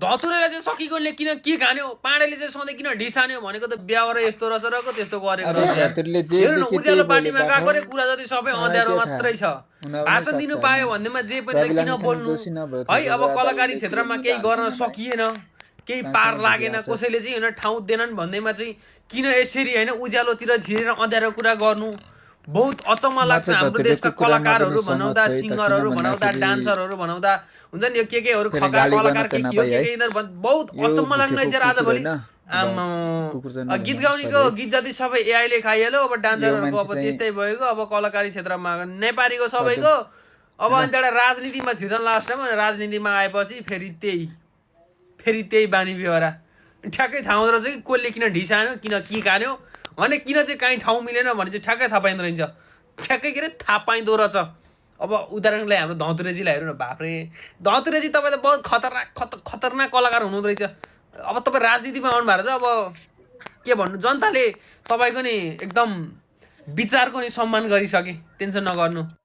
धतुरेलाई चाहिँ सकिगोले किन के खान्यो, पाण्डेले चाहिँ सधैँ किन ढिसान्यो भनेको त बिहावर यस्तो रहेछ र त्यस्तो गरेको रहेछ। हेर्नु न उज्यालो पार्टीमा गएको रे कुरा जति सबै अँध्यारो मात्रै छ। भाषण दिनु पायो भन्नेमा जे पनि किन बोल्नु है। अब कलाकारी क्षेत्रमा केही गर्न सकिएन, केही पार लागेन, कसैले चाहिँ होइन ठाउँ दिएनन् भन्दैमा चाहिँ किन यसरी होइन उज्यालोतिर छिरेर अँध्यारो कुरा गर्नु। बहुत अचम्म लाग्छ। हाम्रो देशका कलाकारहरू भनाउँदा, सिङ्गरहरू भनाउँदा, डान्सरहरू भनाउँदा हुन्छ नि, यो केहरू खका कलाकार के हो के बहुत अचम्म लाग्ने रहेछ आजभोलि। गीत गाउनेको गीत जति सबै एआईले खाइहाल्यो। अब डान्सरहरूको अब त्यस्तै भएको। अब कलाकारी क्षेत्रमा नेपालीको सबैको अब अनि एउटा राजनीतिमा छिर्छन्। लास्टमा राजनीतिमा आएपछि फेरि त्यही बानी बेहोरा ठ्याक्कै थाहा हुँदो रहेछ कि कसले किन ढिसान्यो, किन के खान्यो भने, किन चाहिँ काहीँ ठाउँ मिलेन भने चाहिँ ठ्याक्कै थाहा पाइँदो रहेछ। ठ्याक्कै के अरे थाहा पाइँदो रहेछ। अब उदाहरणलाई हाम्रो धतुरेजीलाई हेर्नु न, बाफ्रे धतुरेजी तपाईँ त बहुत खतरनाक कलाकार हुनुहुँदो रहेछ। अब तपाईँ राजनीतिमा आउनु भएको छ। अब के भन्नु, जनताले तपाईँको नि एकदम विचारको नि सम्मान गरिसके, टेन्सन नगर्नु।